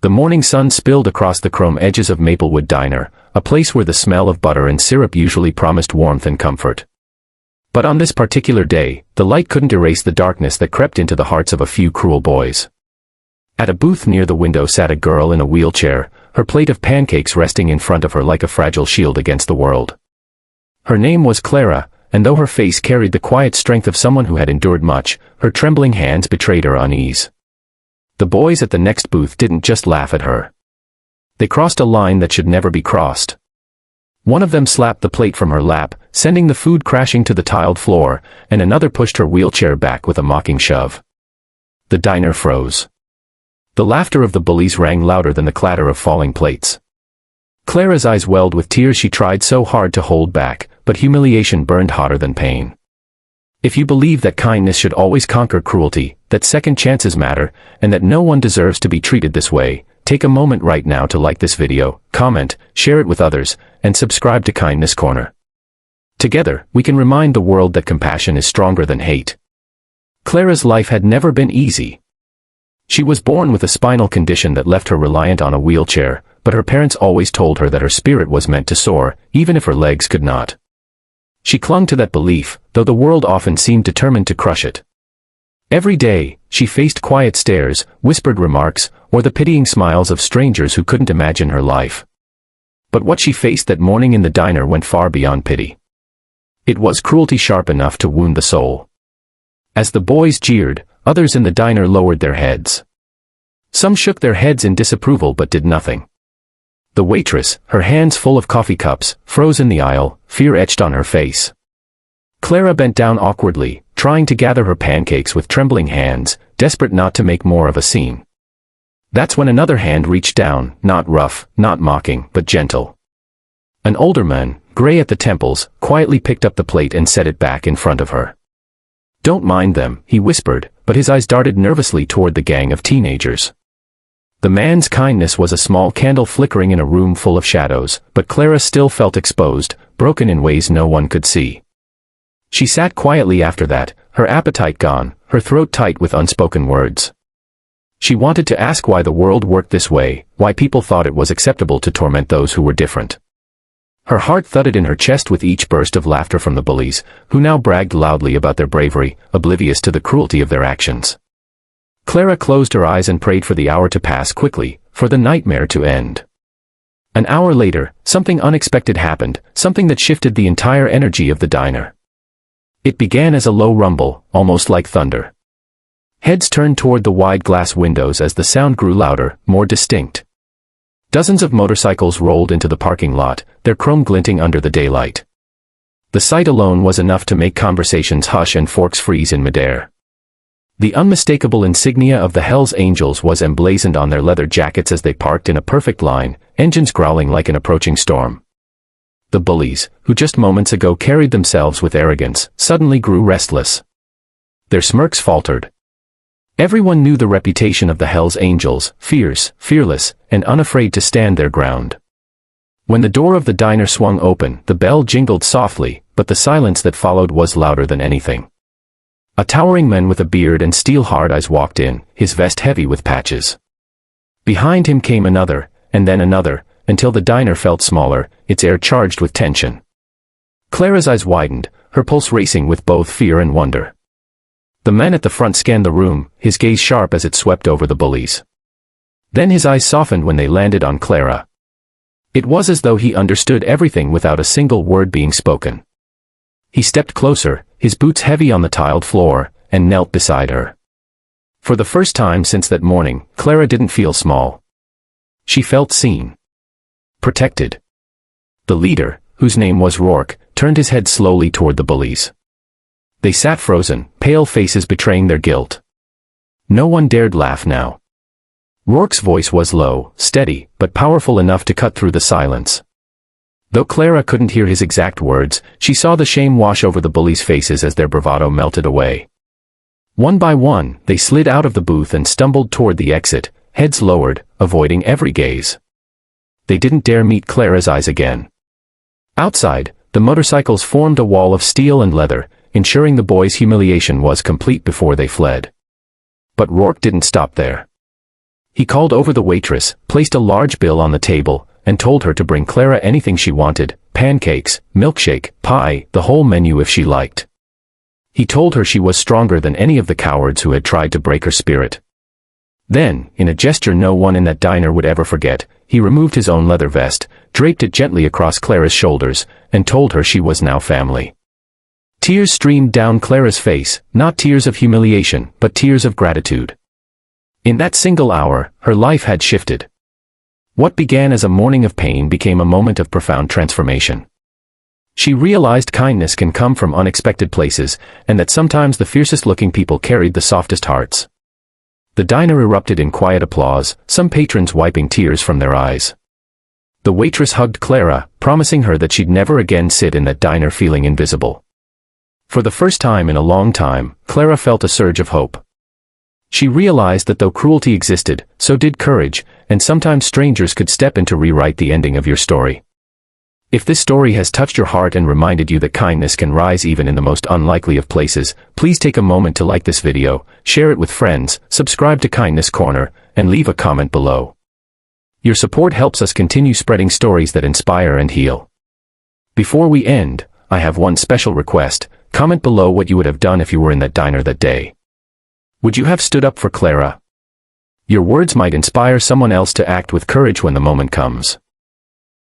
The morning sun spilled across the chrome edges of Maplewood Diner, a place where the smell of butter and syrup usually promised warmth and comfort. But on this particular day, the light couldn't erase the darkness that crept into the hearts of a few cruel boys. At a booth near the window sat a girl in a wheelchair, her plate of pancakes resting in front of her like a fragile shield against the world. Her name was Clara, and though her face carried the quiet strength of someone who had endured much, her trembling hands betrayed her unease. The boys at the next booth didn't just laugh at her. They crossed a line that should never be crossed. One of them slapped the plate from her lap, sending the food crashing to the tiled floor, and another pushed her wheelchair back with a mocking shove. The diner froze. The laughter of the bullies rang louder than the clatter of falling plates. Clara's eyes welled with tears she tried so hard to hold back, but humiliation burned hotter than pain. If you believe that kindness should always conquer cruelty, that second chances matter, and that no one deserves to be treated this way, take a moment right now to like this video, comment, share it with others, and subscribe to Kindness Corner. Together, we can remind the world that compassion is stronger than hate. Clara's life had never been easy. She was born with a spinal condition that left her reliant on a wheelchair, but her parents always told her that her spirit was meant to soar, even if her legs could not. She clung to that belief, though the world often seemed determined to crush it. Every day, she faced quiet stares, whispered remarks, or the pitying smiles of strangers who couldn't imagine her life. But what she faced that morning in the diner went far beyond pity. It was cruelty sharp enough to wound the soul. As the boys jeered, others in the diner lowered their heads. Some shook their heads in disapproval but did nothing. The waitress, her hands full of coffee cups, froze in the aisle, fear etched on her face. Clara bent down awkwardly, trying to gather her pancakes with trembling hands, desperate not to make more of a scene. That's when another hand reached down, not rough, not mocking, but gentle. An older man, gray at the temples, quietly picked up the plate and set it back in front of her. "Don't mind them," he whispered, but his eyes darted nervously toward the gang of teenagers. The man's kindness was a small candle flickering in a room full of shadows, but Clara still felt exposed, broken in ways no one could see. She sat quietly after that, her appetite gone, her throat tight with unspoken words. She wanted to ask why the world worked this way, why people thought it was acceptable to torment those who were different. Her heart thudded in her chest with each burst of laughter from the bullies, who now bragged loudly about their bravery, oblivious to the cruelty of their actions. Clara closed her eyes and prayed for the hour to pass quickly, for the nightmare to end. An hour later, something unexpected happened, something that shifted the entire energy of the diner. It began as a low rumble, almost like thunder. Heads turned toward the wide glass windows as the sound grew louder, more distinct. Dozens of motorcycles rolled into the parking lot, their chrome glinting under the daylight. The sight alone was enough to make conversations hush and forks freeze in midair. The unmistakable insignia of the Hells Angels was emblazoned on their leather jackets as they parked in a perfect line, engines growling like an approaching storm. The bullies, who just moments ago carried themselves with arrogance, suddenly grew restless. Their smirks faltered. Everyone knew the reputation of the Hells Angels, fierce, fearless, and unafraid to stand their ground. When the door of the diner swung open, the bell jingled softly, but the silence that followed was louder than anything. A towering man with a beard and steel-hard eyes walked in, his vest heavy with patches. Behind him came another, and then another, until the diner felt smaller, its air charged with tension. Clara's eyes widened, her pulse racing with both fear and wonder. The man at the front scanned the room, his gaze sharp as it swept over the bullies. Then his eyes softened when they landed on Clara. It was as though he understood everything without a single word being spoken. He stepped closer, his boots heavy on the tiled floor, and knelt beside her. For the first time since that morning, Clara didn't feel small. She felt seen. Protected. The leader, whose name was Rourke, turned his head slowly toward the bullies. They sat frozen, pale faces betraying their guilt. No one dared laugh now. Rourke's voice was low, steady, but powerful enough to cut through the silence. Though Clara couldn't hear his exact words, she saw the shame wash over the bullies' faces as their bravado melted away. One by one, they slid out of the booth and stumbled toward the exit, heads lowered, avoiding every gaze. They didn't dare meet Clara's eyes again. Outside, the motorcycles formed a wall of steel and leather, ensuring the boys' humiliation was complete before they fled. But Rourke didn't stop there. He called over the waitress, placed a large bill on the table, and told her to bring Clara anything she wanted, pancakes, milkshake, pie, the whole menu if she liked. He told her she was stronger than any of the cowards who had tried to break her spirit. Then, in a gesture no one in that diner would ever forget, he removed his own leather vest, draped it gently across Clara's shoulders, and told her she was now family. Tears streamed down Clara's face, not tears of humiliation, but tears of gratitude. In that single hour, her life had shifted. What began as a morning of pain became a moment of profound transformation. She realized kindness can come from unexpected places, and that sometimes the fiercest-looking people carried the softest hearts. The diner erupted in quiet applause, some patrons wiping tears from their eyes. The waitress hugged Clara, promising her that she'd never again sit in that diner feeling invisible. For the first time in a long time, Clara felt a surge of hope. She realized that though cruelty existed, so did courage, and sometimes strangers could step in to rewrite the ending of your story. If this story has touched your heart and reminded you that kindness can rise even in the most unlikely of places, please take a moment to like this video, share it with friends, subscribe to Kindness Corner, and leave a comment below. Your support helps us continue spreading stories that inspire and heal. Before we end, I have one special request. Comment below what you would have done if you were in that diner that day. Would you have stood up for Clara? Your words might inspire someone else to act with courage when the moment comes.